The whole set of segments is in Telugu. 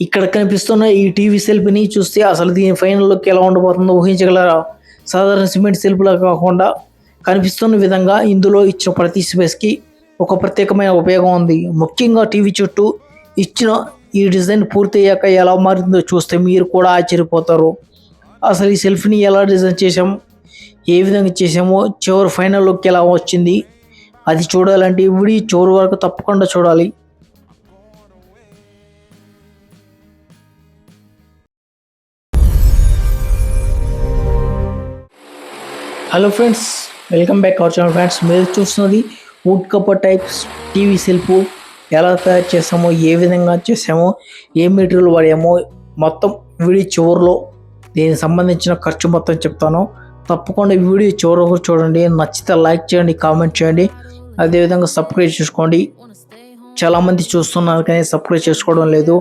ఇక్కడ కనిపిస్తున్న ఈ టీవీ సెల్ఫ్ని చూస్తే అసలు దీని ఫైనల్లోకి ఎలా ఉండబోతుందో ఊహించగలరా? సాధారణ సిమెంట్ సెల్ఫ్లా కాకుండా కనిపిస్తున్న విధంగా ఇందులో ఇచ్చిన ప్రతి స్పేస్కి ఒక ప్రత్యేకమైన ఉపయోగం ఉంది. ముఖ్యంగా టీవీ చుట్టూ ఇచ్చిన ఈ డిజైన్ పూర్తయ్యాక ఎలా మారిందో చూస్తే మీరు కూడా ఆశ్చర్యపోతారు. అసలు ఈ సెల్ఫ్ని ఎలా డిజైన్ చేసాము, ఏ విధంగా చేసామో, చివరి ఫైనల్ లుక్ ఎలా వచ్చింది అది చూడాలంటే ఈ వీడియో చివరి వరకు తప్పకుండా చూడాలి. Hello friends, welcome back our channel. Friends, మీరు చూస్తున్నది would copper types TV self ఎలా తయారు చేసామో, ఏ విధంగా చేసామో, ఏ మెటీరియల్ వాడామో మొత్తం వీడియో చివరిలో దీనికి సంబంధించిన ఖర్చు మొత్తం చెప్తాను. తప్పకుండా వీడియో చివరి వరకు చూడండి. నచ్చితే లైక్ చేయండి, కామెంట్ చేయండి, అదేవిధంగా సబ్స్క్రైబ్ చేసుకోండి. చాలామంది చూస్తున్నారు కానీ సబ్స్క్రైబ్ చేసుకోవడం లేదు.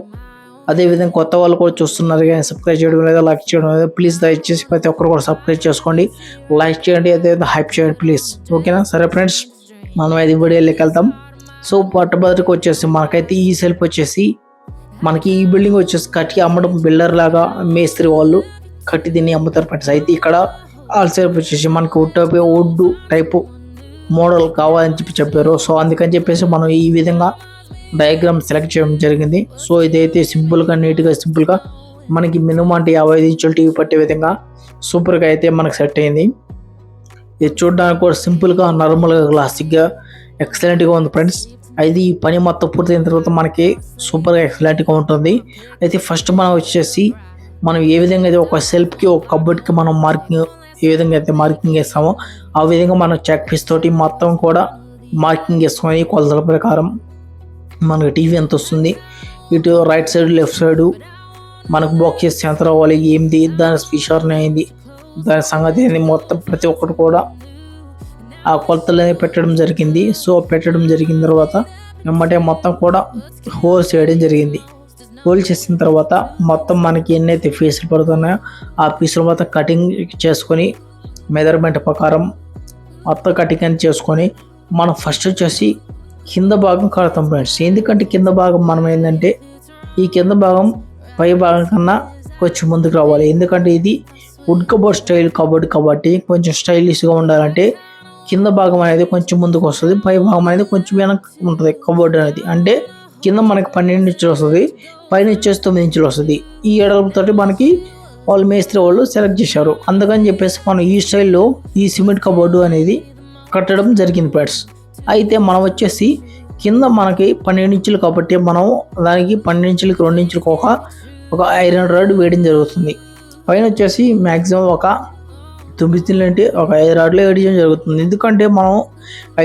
అదేవిధంగా కొత్త వాళ్ళు కూడా చూస్తున్నారు కానీ సబ్స్క్రైబ్ చేయడం లేదా, లైక్ చేయడం లేదు. ప్లీజ్ దయచేసి ప్రతి ఒక్కరు కూడా సబ్స్క్రైబ్ చేసుకోండి, లైక్ చేయండి, అదేవిధంగా హైప్ చేయండి ప్లీజ్. ఓకేనా? సరే ఫ్రెండ్స్, మనం అది వీడియోలోకి వెళ్తాం. సో పట్టుబడికి వచ్చేసి మనకైతే ఈ సెల్ఫ్ వచ్చేసి మనకి ఈ బిల్డింగ్ వచ్చేసి కట్టి అమ్మడం, బిల్డర్ లాగా మేస్త్రి వాళ్ళు కట్టి దీన్ని అమ్ముతారు ఫ్రెండ్స్. అయితే ఇక్కడ ఆల్ సెల్ఫ్ వచ్చేసి మనకి వుడ్ టైపు మోడల్ కావాలని చెప్పారు. సో అందుకని చెప్పేసి మనం ఈ విధంగా డయాగ్రామ్ సెలెక్ట్ చేయడం జరిగింది. సో ఇదైతే సింపుల్గా, నీట్గా, సింపుల్గా మనకి మినిమం అంటే 55 ఇంచుల టీవీ పట్టే విధంగా సూపర్గా అయితే మనకు సెట్ అయింది. ఇది చూడడానికి కూడా సింపుల్గా, నార్మల్గా, క్లాసిక్గా, ఎక్సలెంట్గా ఉంది ఫ్రెండ్స్. అయితే ఈ పని మొత్తం పూర్తయిన తర్వాత మనకి సూపర్గా, ఎక్సలెంట్గా ఉంటుంది. అయితే ఫస్ట్ మనం వచ్చేసి ఏ విధంగా అయితే ఒక సెల్ఫ్కి, ఒక కబోర్డ్కి మనం మార్కింగ్ ఏ విధంగా అయితే మార్కింగ్ వేస్తామో ఆ విధంగా మనం చెక్ పీస్ తోటి మొత్తం కూడా మార్కింగ్ వేసుకొని కొలతల ప్రకారం మనకి టీవీ ఎంత వస్తుంది, ఇటు రైట్ సైడ్, లెఫ్ట్ సైడు మనకు బాక్సెస్ ఎంత రావాలి, ఏంది దాని స్పీషర్ని అయింది, దాని సంగతి ఏంది, మొత్తం ప్రతి ఒక్కటి కూడా ఆ కొలతలని పెట్టడం జరిగింది. సో పెట్టడం జరిగిన తర్వాత వెంబటే మొత్తం కూడా హోల్ చేయడం జరిగింది. హోల్ చేసిన తర్వాత మొత్తం మనకి ఎన్నైతే పీసులు పడుతున్నాయో ఆ పీసులు మొత్తం కటింగ్ చేసుకొని మెజర్మెంట్ ప్రకారం మొత్తం కటింగ్ అని చేసుకొని మనం ఫస్ట్ వచ్చేసి కింద భాగం కడతాం ఫ్రెండ్స్. ఎందుకంటే కింద భాగం మనం ఏంటంటే ఈ కింద భాగం పై భాగం కన్నా కొంచెం ముందుకు రావాలి. ఎందుకంటే ఇది వుడ్ కబోర్డ్ స్టైల్ కబోర్డ్ కాబట్టి కొంచెం స్టైలిష్గా ఉండాలంటే కింద భాగం అనేది కొంచెం ముందుకు వస్తుంది, పై భాగం అనేది కొంచెం వెనక్కి ఉంటుంది. కబోర్డ్ అనేది అంటే కింద మనకి 12 ఇంచులు వస్తుంది, పైన వచ్చేసి 9 ఇంచులు వస్తుంది. ఈ ఎడలతోటి మనకి వాళ్ళు మేస్త్రి వాళ్ళు సెలెక్ట్ చేశారు. అందుకని చెప్పేసి మనం ఈ స్టైల్లో ఈ సిమెంట్ కబోర్డు అనేది కట్టడం జరిగింది ఫ్రెండ్స్. అయితే మనం వచ్చేసి కింద మనకి 12 ఇంచులు కాబట్టి మనం దానికి 12 ఇంచులకి 2 ఇంచులకు ఒక ఐరన్ రాడ్ వేయడం జరుగుతుంది. పైన వచ్చేసి మ్యాక్సిమం ఒక 9 ఇంచులు అంటే ఒక 5 రాడ్లు వేయడం జరుగుతుంది. ఎందుకంటే మనం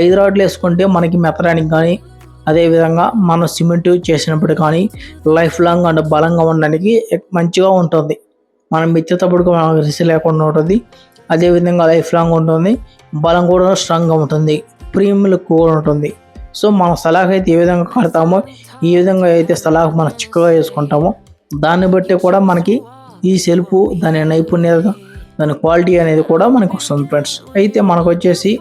5 రాడ్లు వేసుకుంటే మనకి మెత్తడానికి కానీ, అదేవిధంగా మనం సిమెంట్ చేసినప్పుడు కానీ లైఫ్ లాంగ్ అండ్ బలంగా ఉండడానికి మంచిగా ఉంటుంది. మనం మెచ్చేటప్పుడు మనకు రిస్క్ లేకుండా ఉంటుంది, అదేవిధంగా లైఫ్ లాంగ్ ఉంటుంది, బలం కూడా స్ట్రాంగ్గా ఉంటుంది, ప్రీమియం కూడా ఉంటుంది. సో మన సలాహ్ అయితే ఏ విధంగా కడతామో, ఈ విధంగా అయితే సలాహ్ మనం చిక్కగా వేసుకుంటామో దాన్ని బట్టి కూడా మనకి ఈ సెల్ఫ్ దాని నైపుణ్యత, దాని క్వాలిటీ అనేది కూడా మనకు వస్తుంది ఫ్రెండ్స్. అయితే మనకు వచ్చేసి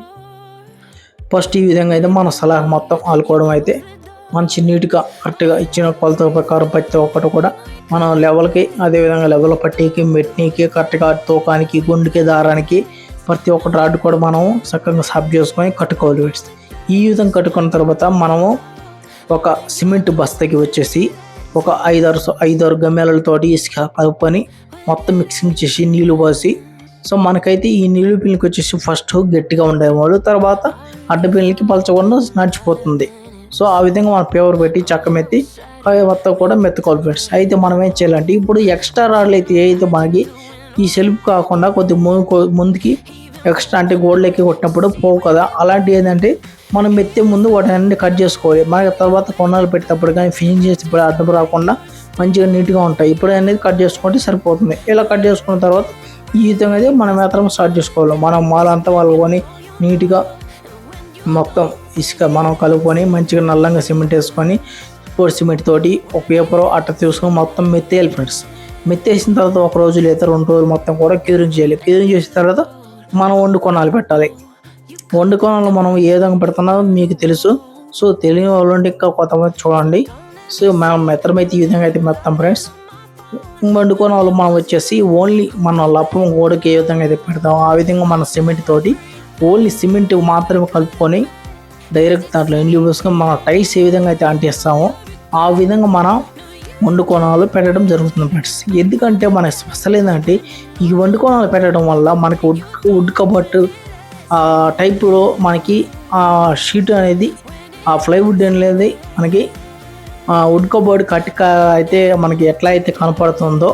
ఫస్ట్ ఈ విధంగా అయితే మన సలాహ్ మొత్తం ఆలుకోవడం అయితే మంచి నీట్గా కరెక్ట్గా ఇచ్చిన కొలత ప్రకారం ప్రతి ఒక్కటి కూడా మనం లెవెల్కి, అదేవిధంగా లెవెల్ పట్టీకి, మెట్నీకి, కరెక్ట్గా తూకానికి, గుండుకి, దారానికి ప్రతి ఒక్క రాడ్ కూడా మనం చక్కగా సాఫ్ చేసుకొని కట్టుకోవాలి. ఈ విధంగా కట్టుకున్న తర్వాత మనము ఒక సిమెంట్ బస్తాకి వచ్చేసి ఒక 5-6 గమ్మేలతోటి ఇసుక కలుపుకొని మొత్తం మిక్సింగ్ చేసి నీళ్లు పోసి, సో మనకైతే ఈ నీళ్ళు పిల్లకి వచ్చేసి ఫస్ట్ గట్టిగా ఉండేవాళ్ళు, తర్వాత అడ్డ పిల్లలకి పలచకుండా నడిచిపోతుంది. సో ఆ విధంగా మనం పేపర్ పెట్టి చక్కమెత్తి మొత్తం కూడా మెత్తుకోవాలి ఫ్రెండ్స్. అయితే మనం ఏం చేయాలంటే ఇప్పుడు ఎక్స్ట్రా రాడ్లు అయితే మనకి ఈ సెల్ఫ్ కాకుండా కొద్దిగా ముందుకి ఎక్స్ట్రా అంటే గోడలకి కొట్టినప్పుడు పోవు కదా, అలాంటి ఏంటంటే మనం మెత్తే ముందు వాటిని అన్ని కట్ చేసుకోవాలి. మనకి తర్వాత కొన్నాళ్ళు పెట్టేటప్పుడు కానీ ఫినిషింగ్ చేసేటప్పుడు అడ్డం రాకుండా మంచిగా నీట్గా ఉంటాయి. ఇప్పుడు అనేది కట్ చేసుకుంటే సరిపోతుంది. ఇలా కట్ చేసుకున్న తర్వాత ఈ విధంగా అయితే మనం మాత్రం స్టార్ట్ చేసుకోవాలి. మనం మాలంతా వాళ్ళకొని నీట్గా మొత్తం ఇసుక మనం కలుపుకొని మంచిగా నల్లంగా సిమెంట్ వేసుకొని పొడి సిమెంట్ తోటి ఒక పేపర్ అట్ట తీసుకొని మొత్తం మెత్తేయాలి ఫ్రెండ్స్. మెత్తేసిన తర్వాత 1 రోజు లేదా 2 రోజులు మొత్తం కూడా క్యూరింగ్ చేయాలి. క్యూరింగ్ చేసిన తర్వాత మనం వండుకొనాలు పెట్టాలి. వండుకొనాలు మనం ఏ విధంగా పెడుతున్నామో మీకు తెలుసు. సో తెలియని వాళ్ళు ఇంకా కొంతమంది చూడండి. సో మనం మెత్తడం అయితే ఈ విధంగా అయితే మెత్తాం ఫ్రెండ్స్. వండుకోని వాళ్ళు మనం వచ్చేసి ఓన్లీ మన లప్పం గోడకి ఏ విధంగా అయితే పెడతాం ఆ విధంగా మన సిమెంట్ తోటి ఓన్లీ సిమెంట్ మాత్రమే కలుపుకొని డైరెక్ట్ దాంట్లో ఇండ్లు పోసుకొని మన టైల్స్ ఏ విధంగా అయితే అంటిస్తామో ఆ విధంగా మనం వండుకోణాలు పెట్టడం జరుగుతుంది ఫ్రెండ్స్. ఎందుకంటే మన స్పెషల్ ఏంటంటే ఈ వండుకోణాలు పెట్టడం వల్ల మనకి వుడ్ కబోర్డ్ టైప్లో మనకి షీట్ అనేది ఆ ప్లైవుడ్ అనేది మనకి వుడ్ కబోర్డ్ కట్టిక అయితే మనకి ఎట్లా అయితే కనపడుతుందో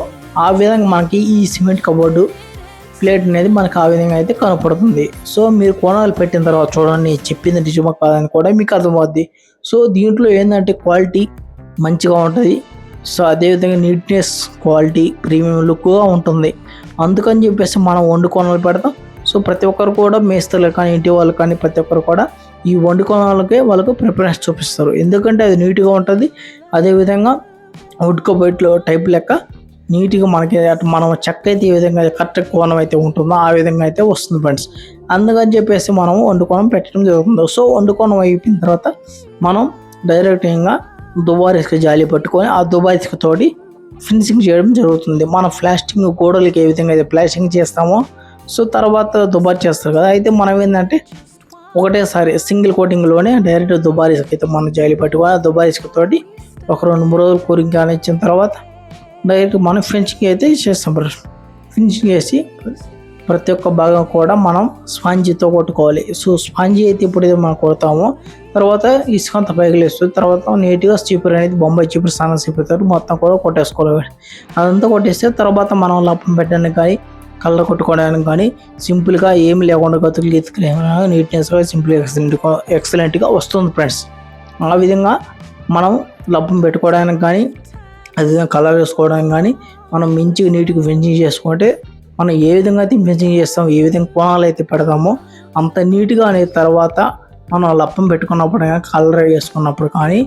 ఆ విధంగా మనకి ఈ సిమెంట్ కబోర్డు ప్లేట్ అనేది మనకు ఆ విధంగా అయితే కనపడుతుంది. సో మీరు కోణాలు పెట్టిన తర్వాత చూడండి చెప్పింది నిజమా కాదని కూడా మీకు అర్థమవుద్ది. సో దీంట్లో ఏంటంటే క్వాలిటీ మంచిగా ఉంటుంది. సో అదేవిధంగా నీట్నెస్ క్వాలిటీ ప్రీమియం లుక్గా ఉంటుంది. అందుకని చెప్పేసి మనం వండుకోణాలు పెడతాం. సో ప్రతి ఒక్కరు కూడా మేస్తలు కానీ ఇంటి వాళ్ళు కానీ ప్రతి ఒక్కరు కూడా ఈ వండుకోణాలకే వాళ్ళకు ప్రిఫరెన్స్ చూపిస్తారు. ఎందుకంటే అది నీట్గా ఉంటుంది. అదేవిధంగా వుడ్ కబోర్డ్లో టైప్ లెక్క నీట్గా మనకి మనం చెక్క అయితే ఏ విధంగా కరెక్ట్ కోణం అయితే ఉంటుందో ఆ విధంగా అయితే వస్తుంది ఫ్రెండ్స్. అందుకని చెప్పేసి మనం వండుకోణం పెట్టడం జరుగుతుంది. సో వండుకోణం అయిపోయిన తర్వాత మనం డైరెక్ట్గా దుబారా ఇసుక జాలి పట్టుకొని ఆ దుబారా ఇసుకతోటి ఫినిషింగ్ చేయడం జరుగుతుంది. మన ప్లాస్టింగ్ గోడలకి ఏ విధంగా అయితే ప్లాస్టింగ్ చేస్తామో సో తర్వాత దుబారా చేస్తారు కదా, అయితే మనం ఏంటంటే ఒకటేసారి సింగిల్ కోటింగ్లోనే డైరెక్ట్ దుబారా ఇసుక అయితే మనం జాలి పట్టుకొని ఆ దుబారా ఇసుకతోటి ఒక 2-3 రోజులు కూరింగ్ కానిచ్చిన తర్వాత డైరెక్ట్ మనం ఫినిషింగ్ అయితే చేస్తాం. ఫినిషింగ్ చేసి ప్రతి ఒక్క భాగం కూడా మనం స్పాంజీతో కొట్టుకోవాలి. సో స్పాంజీ అయితే ఎప్పుడైతే మనం కొడతామో తర్వాత ఇసుక అంతా పైకి లేస్తుంది. తర్వాత నీట్గా చీపురు అనేది బొంబాయి చీపురు స్నానం చీపుతారు మొత్తం కూడా కొట్టేసుకోవాలి. అదంతా కొట్టేస్తే తర్వాత మనం లప్పం పెట్టడానికి కానీ కలర్ కొట్టుకోవడానికి కానీ సింపుల్గా ఏమి లేకుండా గతుకులు నీట్నెస్గా సింపుల్గా ఎక్సలెంట్గా వస్తుంది ఫ్రెండ్స్. ఆ విధంగా మనం లప్పం పెట్టుకోవడానికి కానీ అదేవిధంగా కలర్ వేసుకోవడానికి కానీ మనం మంచిగా నీట్గా ఫినిషింగ్ చేసుకుంటే మనం ఏ విధంగా అయితే ఫినిషింగ్ చేస్తామో ఏ విధంగా కోణాలు అయితే పెడతామో అంత నీట్గా అనే తర్వాత మనం లప్పం పెట్టుకున్నప్పుడు కానీ కలర్ వేసుకున్నప్పుడు కానీ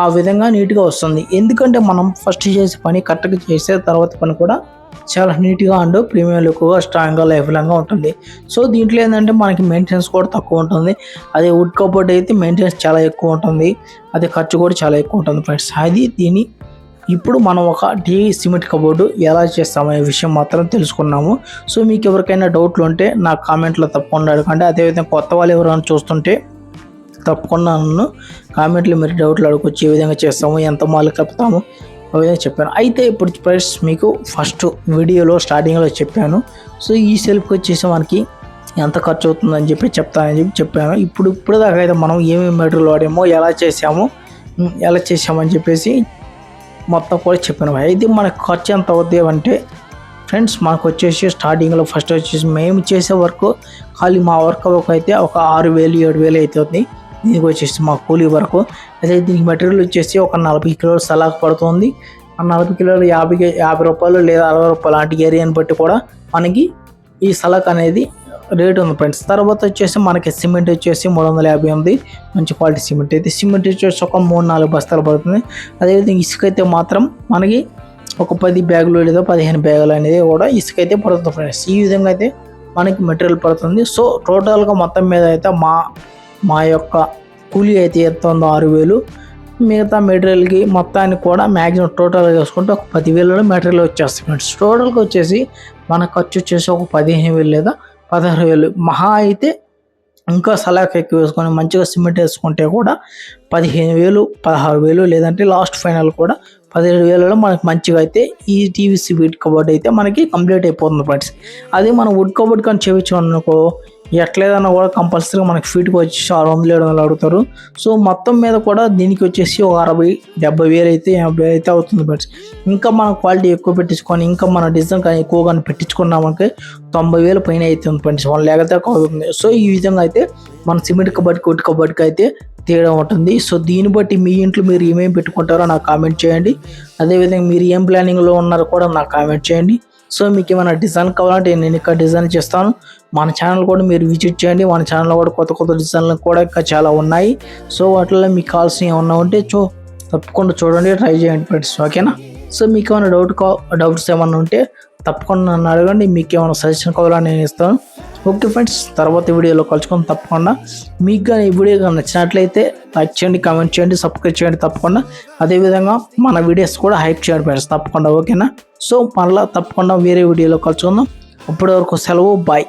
ఆ విధంగా నీట్గా వస్తుంది. ఎందుకంటే మనం ఫస్ట్ చేసే పని కరెక్ట్గా చేసే తర్వాత పని కూడా చాలా నీట్గా అండ్ ప్రీమియం లుక్గా స్ట్రాంగ్గా లైఫ్ లాంగ్గా ఉంటుంది. సో దీంట్లో ఏంటంటే మనకి మెయింటెనెన్స్ కూడా తక్కువ ఉంటుంది. అదే వుడ్ కబోర్డ్ అయితే మెయింటెనెన్స్ చాలా ఎక్కువ ఉంటుంది. అదే ఖర్చు కూడా చాలా ఎక్కువ ఉంటుంది ఫ్రెండ్స్. అది దీని ఇప్పుడు మనం ఒక సిమెంట్ కబోర్డు ఎలా చేస్తామనే విషయం మాత్రం తెలుసుకున్నాము. సో మీకు ఎవరికైనా డౌట్లు ఉంటే నా కామెంట్లో తప్పకుండా అడగండి. అదేవిధంగా కొత్త వాళ్ళు ఎవరైనా చూస్తుంటే తప్పకుండా నన్ను కామెంట్లో మీరు డౌట్లు అడగొచ్చు. ఏ విధంగా చేస్తాము ఎంత మాలు కలుపుతాము ఆ విధంగా చెప్పాను. అయితే ఇప్పుడు ఫ్రెండ్స్ మీకు ఫస్ట్ వీడియోలో స్టార్టింగ్లో చెప్పాను. సో ఈ సెల్ఫ్కి వచ్చేసి మనకి ఎంత ఖర్చు అవుతుందని చెప్పి చెప్తానని చెప్పాను. ఇప్పుడు దాకా అయితే మనం ఏమేమి మెటీరియల్ వాడామో ఎలా చేసామని చెప్పేసి మొత్తం కూడా చెప్పాను. అయితే మనకు ఖర్చు ఎంత అవుద్ది అంటే ఫ్రెండ్స్ మనకు వచ్చేసి స్టార్టింగ్లో ఫస్ట్ వచ్చేసి మేము చేసే వర్క్ ఖాళీ మా వర్క్ అయితే ఒక 6,000-7,000 అవుతుంది. దీనికి వచ్చేసి మా కూలీ వరకు. అయితే దీనికి మెటీరియల్ వచ్చేసి ఒక 40 కిలోలు సలాక్ పడుతుంది. ఆ 40 కిలోలు 50 రూపాయలు లేదా 60 రూపాయలు లాంటి ఏరియాని బట్టి కూడా మనకి ఈ సలాక్ అనేది రేట్ ఉంది ఫ్రెండ్స్. తర్వాత వచ్చేసి మనకి సిమెంట్ వచ్చేసి 350 ఉంది. మంచి క్వాలిటీ సిమెంట్ అయితే సిమెంట్ వచ్చేసి ఒక 3-4 బస్తాలు పడుతుంది. అదేవిధంగా ఇసుక అయితే మాత్రం మనకి ఒక 10 బ్యాగులు లేదా 15 బ్యాగులు అనేది కూడా ఇసుక అయితే పడుతుంది ఫ్రెండ్స్. ఈ విధంగా అయితే మనకి మెటీరియల్ పడుతుంది. సో టోటల్గా మొత్తం మీద అయితే మా యొక్క కూలీ అయితే ఎంత ఉందో 6,000. మిగతా మెటీరియల్కి మొత్తానికి కూడా మ్యాక్సిమం టోటల్గా వేసుకుంటే ఒక 10,000 మెటీరియల్ వచ్చేస్తుంది ఫ్రెండ్స్. టోటల్గా వచ్చేసి మన ఖర్చు వచ్చేసి ఒక 15,000 లేదా 16,000 మహా అయితే. ఇంకా సలాక్ ఎక్కువ వేసుకొని మంచిగా సిమెంట్ వేసుకుంటే కూడా 15,000, 16,000 లేదంటే లాస్ట్ ఫైనల్ కూడా 17,000లో మనకి మంచిగా అయితే ఈ టీవీసీ వుడ్ కబోర్డ్ అయితే మనకి కంప్లీట్ అయిపోతుంది ఫ్రెండ్స్. అదే మనం వుడ్ కబోర్డ్ కానీ చేయించామనుకో ఎట్లేదన్నా కూడా కంపల్సరీగా మనకి ఫీట్కి వచ్చి 600-700 అడుగుతారు. సో మొత్తం మీద కూడా దీనికి వచ్చేసి ఒక 60,000-70,000 అయితే 80,000 అయితే అవుతుంది ఫ్రెండ్స్. ఇంకా మనం క్వాలిటీ ఎక్కువ పెట్టించుకొని ఇంకా మన డిజైన్ కానీ ఎక్కువ కానీ పెట్టించుకున్నామంటే 90,000 పైన అవుతుంది ఫ్రెండ్స్. 1,00,000 దాకా అవుతుంది. సో ఈ విధంగా అయితే మన సిమెంట్ కబోర్డ్కి వుడ్ కబోర్డ్కి అయితే తేడా ఉంటుంది. సో దీన్ని బట్టి మీ ఇంట్లో మీరు ఏమేమి పెట్టుకుంటారో నాకు కామెంట్ చేయండి. అదేవిధంగా మీరు ఏం ప్లానింగ్లో ఉన్నారో కూడా నాకు కామెంట్ చేయండి. సో మీకు ఏమైనా డిజైన్ కావాలంటే నేను ఇక్కడ డిజైన్ చేస్తాను. మన ఛానల్ కూడా మీరు విజిట్ చేయండి. మన ఛానల్లో కూడా కొత్త డిజైన్లు కూడా ఇంకా చాలా ఉన్నాయి. సో వాటిలో మీకు కావాల్సినవి ఏమన్నా ఉంటే తప్పకుండా చూడండి, ట్రై చేయండి ఫ్రెండ్స్. ఓకేనా? సో మీకు ఏమైనా డౌట్స్ ఏమన్నా ఉంటే తప్పకుండా నన్ను అడగండి. మీకు ఏమైనా సజెషన్ కావాలని నేను ఇస్తాను. ఓకే ఫ్రెండ్స్, తర్వాత వీడియోలో కలుసుకొని తప్పకుండా. మీకు కానీ ఈ వీడియో కానీ నచ్చినట్లయితే లైక్ చేయండి, కామెంట్ చేయండి, సబ్స్క్రైబ్ చేయండి తప్పకుండా. అదేవిధంగా మన వీడియోస్ కూడా హైప్ చేయండి ఫ్రెండ్స్ తప్పకుండా. ఓకేనా? సో మళ్ళీ తప్పకుండా వేరే వీడియోలో కలుసుకుందాం. అప్పటి వరకు సెలవు, బాయ్.